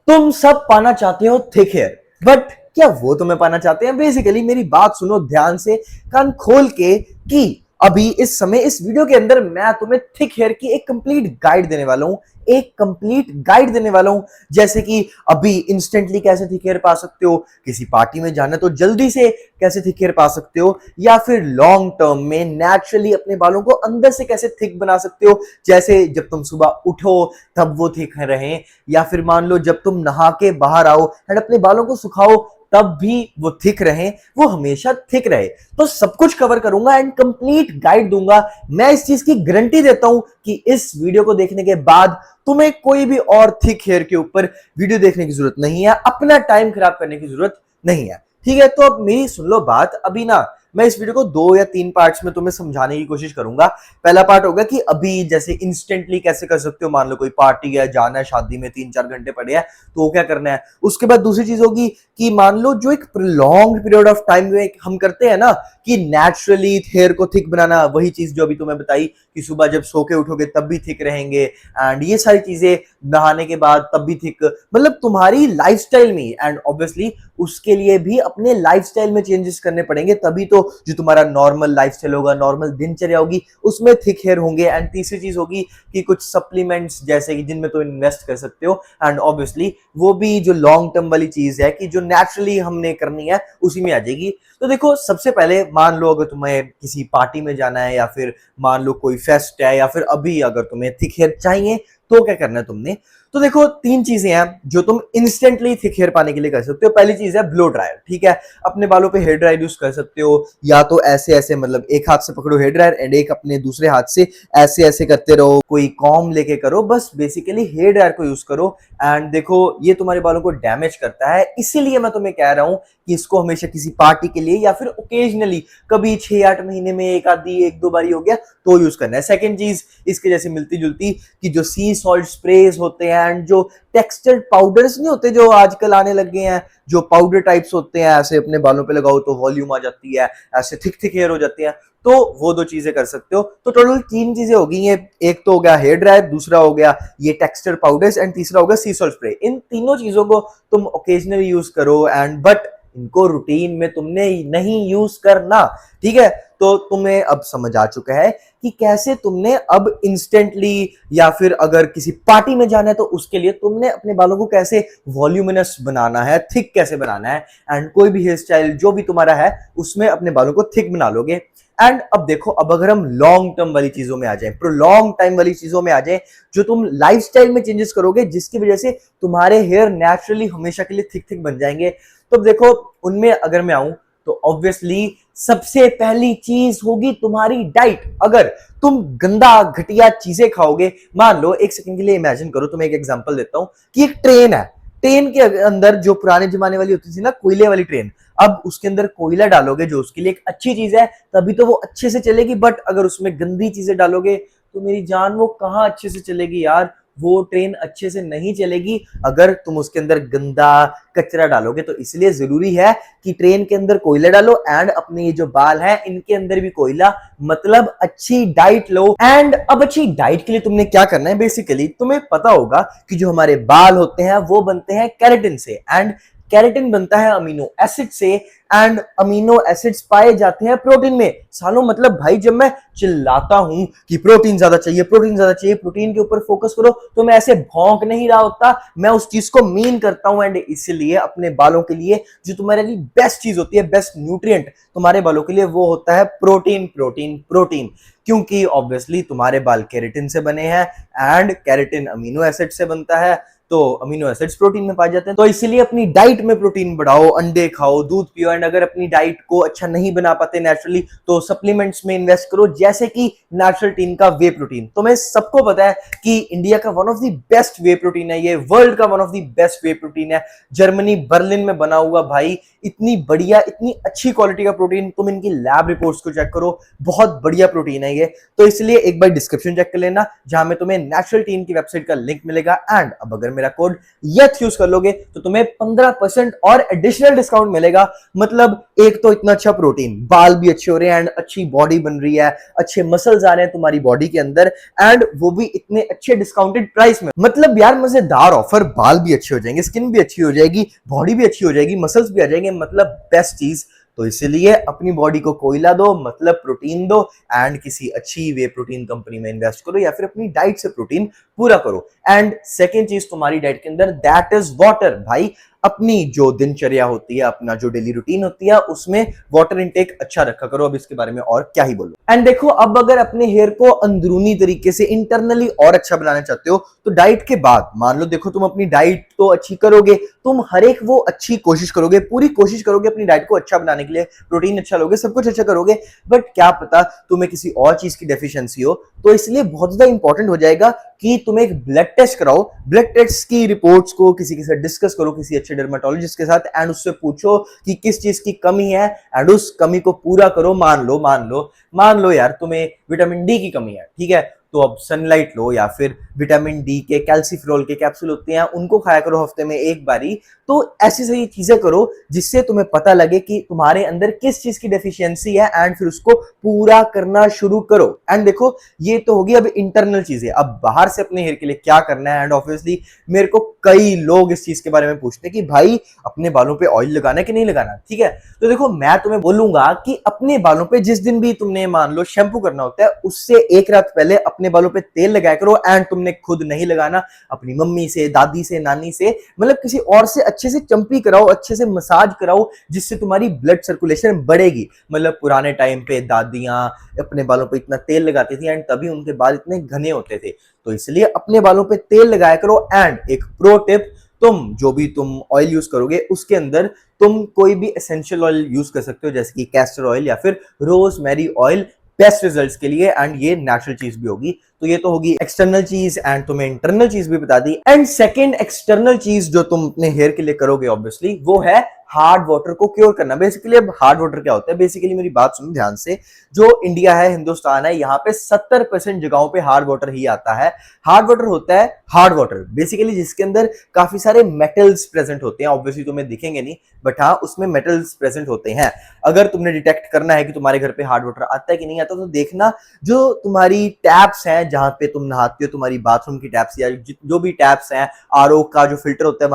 तुम सब पाना चाहते हो थिक हेयर, बट क्या वो तुम्हें पाना चाहते हैं? बेसिकली मेरी बात सुनो ध्यान से, कान खोल के, कि अभी इस समय इस वीडियो के अंदर मैं तुम्हें थिक हेयर की एक कंप्लीट गाइड देने वाला हूं। एक कंप्लीट गाइड देने वाला हूं, जैसे कि अभी इंस्टेंटली कैसे थिक हेयर पा सकते हो, किसी पार्टी में जाना तो जल्दी से कैसे थिक हेयर पा सकते हो, या फिर लॉन्ग टर्म में नेचुरली अपने बालों को अंदर से कैसे थिक बना सकते हो, जैसे जब तुम सुबह उठो तब वो थिक रहे, या फिर मान लो जब तुम नहा के बाहर आओ एंड अपने बालों को सुखाओ तब भी वो थिक रहे, वो हमेशा थिक रहे। तो सब कुछ कवर करूंगा एंड कंप्लीट गाइड दूंगा। मैं इस चीज की गारंटी देता हूं कि इस वीडियो को देखने के बाद तुम्हें कोई भी और थिक हेयर के ऊपर वीडियो देखने की जरूरत नहीं है, अपना टाइम खराब करने की जरूरत नहीं है। ठीक है, तो अब मेरी सुन लो बात। अभी ना मैं इस वीडियो को 2 या 3 पार्ट्स में तुम्हें समझाने की कोशिश करूंगा। पहला पार्ट होगा कि अभी जैसे इंस्टेंटली कैसे कर सकते हो, मान लो कोई पार्टी है, जाना है शादी में, 3-4 घंटे पड़े हैं तो वो क्या करना है। उसके बाद दूसरी चीज होगी कि मान लो जो एक प्रोलॉन्ग पीरियड ऑफ टाइम में हम करते हैं ना कि नेचुरली हेयर को थिक बनाना, वही चीज जो अभी तुम्हें बताई कि सुबह जब सो के उठोगे तब भी थिक रहेंगे, एंड ये सारी चीजें नहाने के बाद तब भी थिक, मतलब तुम्हारी लाइफस्टाइल में। एंड ऑब्वियसली उसके लिए भी अपने लाइफस्टाइल में चेंजेस करने पड़ेंगे, तभी तो जो तुम्हारा नॉर्मल लाइफस्टाइल होगा, नॉर्मल दिनचर्या होगी, उसमें थिक हेयर होंगे। एंड तीसरी चीज होगी कि कुछ सप्लीमेंट्स जैसे कि जिनमें तुम इन्वेस्ट कर सकते हो, एंड ऑब्वियसली वो भी जो लॉन्ग टर्म वाली चीज है कि जो नेचुरली हमने करनी है उसी में आ जाएगी। तो देखो, सबसे पहले मान लो अगर तुम्हें किसी पार्टी में जाना है, या फिर मान लो कोई फेस्ट है, या फिर अभी अगर तुम्हें थिक हेयर चाहिए तो क्या करना है तुमने। तो देखो, 3 चीजें हैं जो तुम इंस्टेंटली थिक हेयर पाने के लिए कर सकते हो। पहली चीज है ब्लो ड्रायर। ठीक है, अपने बालों पे हेयर ड्रायर यूज कर सकते हो, या तो ऐसे ऐसे, मतलब एक हाथ से पकड़ो हेयर ड्रायर एंड एक अपने दूसरे हाथ से ऐसे ऐसे करते रहो, कोई कॉम लेके करो, बस बेसिकली हेयर ड्रायर को यूज करो। एंड देखो, ये तुम्हारे बालों को डैमेज करता है, इसीलिए मैं तुम्हें कह रहा हूं कि इसको हमेशा किसी पार्टी के लिए या फिर ओकेजनली कभी 6-8 महीने में एक आधी 1-2 बारी हो गया तो यूज करना है। सेकंड चीज इसके जैसे मिलती जुलती, कि जो सी सॉल्ट स्प्रेज होते हैं एंड जो टेक्सचर्ड पाउडर्स नहीं होते जो आजकल आने लग गए हैं, जो पाउडर टाइप्स होते हैं, ऐसे अपने बालों पे लगाओ तो वॉल्यूम आ जाती है, ऐसे थिक थिक हेयर हो जाती है, तो वो 2 चीजें कर सकते हो। तो टोटल 3 चीजें हो गई। ये एक तो हो गया हेयर ड्रायर, दूसरा हो गया ये टेक्सचर पाउडर्स, एंड तीसरा हो गया सी सॉल्ट स्प्रे। इन तीनों चीजों को तुम ओकेजनली यूज करो, एंड बट इनको रूटीन में तुमने नहीं यूज करना। ठीक है, तो तुम्हें अब समझ आ चुका है कि कैसे तुमने अब इंस्टेंटली, या फिर अगर किसी पार्टी में जाना है तो उसके लिए तुमने अपने बालों को कैसे वॉल्यूमिनस बनाना है, थिक कैसे बनाना है, एंड कोई भी हेयर स्टाइल जो भी तुम्हारा है उसमें अपने बालों को थिक बना लोगे। एंड अब देखो, अब अगर हम लॉन्ग टर्म वाली चीजों में आ जाए, प्रोलॉन्ग टाइम वाली चीजों में आ जाए, जो तुम लाइफस्टाइल में चेंजेस करोगे जिसकी वजह से तुम्हारे हेयर नेचुरली हमेशा के लिए थिक थिक बन जाएंगे, तो देखो उनमें अगर मैं आऊं तो ऑब्वियसली सबसे पहली चीज होगी तुम्हारी डाइट। अगर तुम गंदा घटिया चीजें खाओगे, मान लो एक सेकंड के लिए इमेजिन करो, तुम्हें एक एग्जांपल देता हूं कि एक ट्रेन है, ट्रेन के अंदर जो पुराने जमाने वाली होती थी ना, कोयले वाली ट्रेन, अब उसके अंदर कोयला डालोगे जो उसके लिए एक अच्छी चीज है, तभी तो वो अच्छे से चलेगी। बट अगर उसमें गंदी चीजें डालोगे तो मेरी जान वो कहां अच्छे से चलेगी यार, वो ट्रेन अच्छे से नहीं चलेगी अगर तुम उसके अंदर गंदा कचरा डालोगे। तो इसलिए जरूरी है कि ट्रेन के अंदर कोयला डालो, एंड अपने ये जो बाल हैं इनके अंदर भी कोयला, मतलब अच्छी डाइट लो। एंड अब अच्छी डाइट के लिए तुमने क्या करना है, बेसिकली तुम्हें पता होगा कि जो हमारे बाल होते हैं वो बनते हैं केराटिन से, एंड केराटिन बनता है अमीनो एसिड से, एंड अमीनो एसिड्स पाए जाते हैं प्रोटीन में। सालों, मतलब भाई जब मैं चिल्लाता हूं कि प्रोटीन ज्यादा चाहिए, प्रोटीन ज्यादा चाहिए, प्रोटीन के ऊपर फोकस करो, तो मैं ऐसे भौंक नहीं रहा होता, मैं उस चीज को मीन करता हूं। एंड इसलिए अपने बालों के लिए जो तुम्हारे लिए बेस्ट चीज होती है, बेस्ट न्यूट्रिएंट तुम्हारे बालों के लिए, वो होता है प्रोटीन, प्रोटीन, प्रोटीन। क्योंकि ऑब्वियसली तुम्हारे बाल केराटिन से बने हैं, एंड केराटिन अमीनो एसिड से बनता है, तो अमीनो एसिड्स प्रोटीन में पाए जाते हैं। तो इसीलिए अपनी डाइट में प्रोटीन बढ़ाओ, अंडे खाओ, दूध पियो, एंड अगर अपनी डाइट को अच्छा नहीं बना पाते नेचुरली तो सप्लीमेंट्स में इन्वेस्ट करो, जैसे कि नेचुरल टीन का वे प्रोटीन। तुम्हें सबको पता है कि इंडिया का one of the best way protein है, ये वर्ल्ड का one of the best way protein है, जर्मनी बर्लिन में बना हुआ भाई, इतनी बढ़िया, इतनी अच्छी क्वालिटी का प्रोटीन। तुम इनकी लैब रिपोर्ट्स को चेक करो, बहुत बढ़िया प्रोटीन है ये। तो इसलिए एक बार डिस्क्रिप्शन चेक कर लेना, जहां में तुम्हें नेचुरल टीन की वेबसाइट का लिंक मिलेगा। एंड अब अगर मेरा कोड यथ यूज कर लोगे तो तुम्हें 15% और एडिशनल डिस्काउंट मिलेगा। मतलब एक तो इतना अच्छा प्रोटीन, बाल भी अच्छे हो रहे हैं एंड अच्छी बॉडी बन रही है, अच्छे मसल्स आ रहे हैं तुम्हारी बॉडी के अंदर, एंड वो भी इतने अच्छे डिस्काउंटेड प्राइस में। मतलब यार मजेदार ऑफर, बाल भी अच्छे हो जाएंगे, स्किन भी अच्छी हो जाएगी, बॉडी भी अच्छी हो जाएगी, मसल्स भी आ जाएंगे, मतलब बेस्ट चीज। तो इसलिए अपनी बॉडी को कोयला दो, मतलब प्रोटीन दो, एंड किसी अच्छी वे प्रोटीन कंपनी में इन्वेस्ट करो या फिर अपनी डाइट से प्रोटीन पूरा करो। एंड सेकेंड चीज तुम्हारी डाइट के अंदर, दैट इज वाटर। भाई अपनी जो दिनचर्या होती है, अपना जो डेली रूटीन होती है, उसमें वाटर इनटेक अच्छा रखा करो। अब इसके बारे में और क्या ही बोलो। एंड देखो, अब अगर अपने हेयर को अंदरूनी तरीके से इंटरनली और अच्छा बनाना चाहते हो तो डाइट के बाद, मान लो देखो तुम अपनी डाइट तो अच्छी करोगे, तुम हर एक वो अच्छी कोशिश करोगे, पूरी कोशिश करोगे अपनी डाइट को अच्छा बनाने के लिए, प्रोटीन अच्छा लोगे, सब कुछ अच्छा करोगे, बट क्या पता तुम्हें किसी और चीज की डेफिशिएंसी हो, तो इसलिए बहुत ज्यादा इंपॉर्टेंट हो जाएगा कि तुम एक ब्लड टेस्ट कराओ। ब्लड टेस्ट की रिपोर्ट्स को किसी के साथ डिस्कस करो, किसी अच्छे डर्मेटोलॉजिस्ट के साथ, एंड उससे पूछो कि किस चीज की कमी है, एंड उस कमी को पूरा करो। मान लो यार तुम्हें विटामिन डी की कमी है, ठीक है, तो अब सनलाइट लो या फिर विटामिन डी के कैल्सीफेरॉल के कैप्सूल होते हैं, उनको खाया करो हफ्ते में एक बारी। तो ऐसी सही चीजें करो जिससे तुम्हें पता लगे कि तुम्हारे अंदर किस चीज की डेफिशिएंसी है, एंड फिर उसको पूरा करना शुरू करो। एंड देखो, ये तो होगी अब इंटरनल चीजें। अब बाहर से अपने हेयर के लिए क्या करना है, एंड ऑब्वियसली मेरे को कई लोग इस चीज के बारे में पूछते हैं कि भाई अपने बालों पे ऑयल लगाना है कि नहीं लगाना, ठीक है। तो देखो, मैं तुम्हें बोलूंगा कि अपने बालों पे जिस दिन भी तुमने मान लो शैम्पू करना होता है, उससे एक रात पहले अपने बालों पे तेल लगाया करो। एंड तुमने खुद नहीं लगाना, अपनी मम्मी से, दादी से, नानी से, मतलब किसी और से अच्छे से चंपी कराओ, अच्छे से मसाज कराओ, जिससे तुम्हारी ब्लड सर्कुलेशन बढ़ेगी। मतलब पुराने टाइम पे दादियां अपने बालों पे इतना तेल लगाती थी, एंड तभी उनके बाल इतने घने होते थे। तो इसलिए अपने बालों पे तेल लगाया करो। एंड एक प्रो टिप, तुम जो भी तुम ऑयल यूज करोगे उसके अंदर तुम कोई भी एसेंशियल ऑयल यूज कर सकते हो, जैसे कि कैस्टर ऑयल या फिर रोजमेरी ऑयल, बेस्ट रिजल्ट्स के लिए। एंड ये नेचुरल चीज भी होगी। तो ये तो होगी एक्सटर्नल चीज, एंड तुम्हें इंटरनल चीज भी बता दी। एंड सेकंड एक्सटर्नल चीज जो तुम अपने हेयर के लिए करोगे ऑब्वियसली, वो है हार्ड वाटर को क्योर करना। बेसिकली अब हार्ड वाटर क्या होता है, बेसिकली मेरी बात सुनो ध्यान से। जो इंडिया है, हिंदुस्तान है, यहाँ पे 70% जगहों पे हार्ड वाटर ही आता है। हार्ड वाटर होता है हार्ड वाटर बेसिकली जिसके अंदर काफी सारे मेटल्स प्रेजेंट होते हैं। ऑब्वियसली तुम्हें दिखेंगे नहीं, बट हाँ उसमें मेटल्स प्रेजेंट होते हैं। अगर तुमने डिटेक्ट करना है कि तुम्हारे घर पे हार्ड वाटर आता है कि नहीं आता, तो देखना जो तुम्हारी टैप्स हैं जहां पे तुम नहाते हो, तुम्हारी बाथरूम की टैप्स या जो भी टैप्स हैं, आरओ का जो फिल्टर होता है,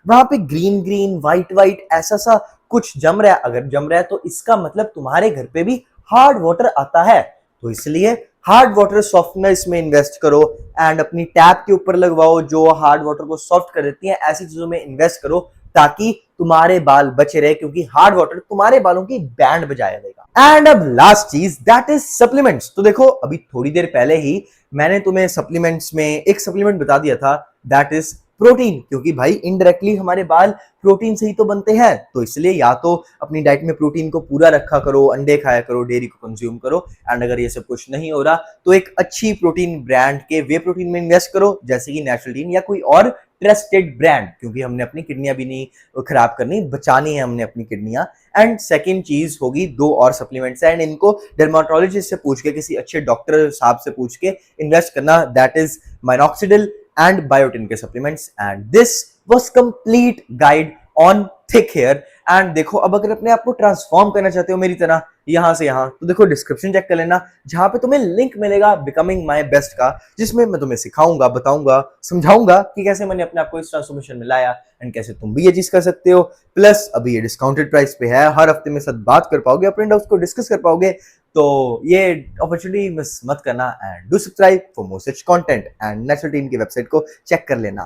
वहां पे ग्रीन ग्रीन व्हाइट व्हाइट ऐसा सा कुछ जम रहा है। अगर जम रहा है तो इसका मतलब तुम्हारे घर पे भी हार्ड वाटर आता है। तो इसलिए हार्ड वाटर सॉफ्टनर इसमें इन्वेस्ट करो, एंड अपनी टैप के ऊपर लगवाओ जो हार्ड वाटर को सॉफ्ट कर देती है। ऐसी चीजों में इन्वेस्ट करो ताकि तुम्हारे बाल बचे रहे, क्योंकि हार्ड वाटर तुम्हारे बालों की बैंड बजाया देगा। एंड अब लास्ट चीज, दैट इज सप्लीमेंट्स। तो देखो, अभी थोड़ी देर पहले ही मैंने तुम्हें सप्लीमेंट्स में एक सप्लीमेंट बता दिया था, दैट इज प्रोटीन। क्योंकि भाई इनडायरेक्टली हमारे बाल प्रोटीन से ही तो बनते हैं। तो इसलिए या तो अपनी डाइट में प्रोटीन को पूरा रखा करो, अंडे खाया करो, डेयरी को कंज्यूम करो। एंड अगर ये सब कुछ नहीं हो रहा तो एक अच्छी प्रोटीन ब्रांड के वे प्रोटीन में इन्वेस्ट करो, जैसे कि नेचुरलटीन या कोई और ट्रस्टेड ब्रांड, क्योंकि हमने अपनी किडनियां भी नहीं खराब करनी, बचानी है हमने अपनी किडनियां। एंड सेकंड चीज होगी, दो और सप्लीमेंट्स हैं, एंड इनको डर्माटोलॉजिस्ट से पूछ के, किसी अच्छे डॉक्टर साहब से पूछ के इन्वेस्ट करना, that is minoxidil and biotin के supplements. And this was complete guide on thick hair. And देखो, अब अगर अपने आप को ट्रांसफॉर्म करना चाहते हो मेरी तरह यहां से यहां, तो देखो डिस्क्रिप्शन चेक कर लेना, जहां पे तुम्हें लिंक मिलेगा बिकमिंग माय बेस्ट का, जिसमें मैं तुम्हें सिखाऊंगा, बताऊंगा, समझाऊंगा कि कैसे मैंने अपने आप को इस ट्रांसफॉर्मेशन में लाया, एंड कैसे तुम भी ये चीज कर सकते हो। प्लस अभी ये डिस्काउंटेड प्राइस पे है, हर हफ्ते में साथ बात कर पाओगे, अपने डाउट्स को डिस्कस कर पाओगे। तो ये अपॉर्चुनिटी मिस मत करना, and do subscribe for more such content, and Naturalteen की वेबसाइट को चेक कर लेना।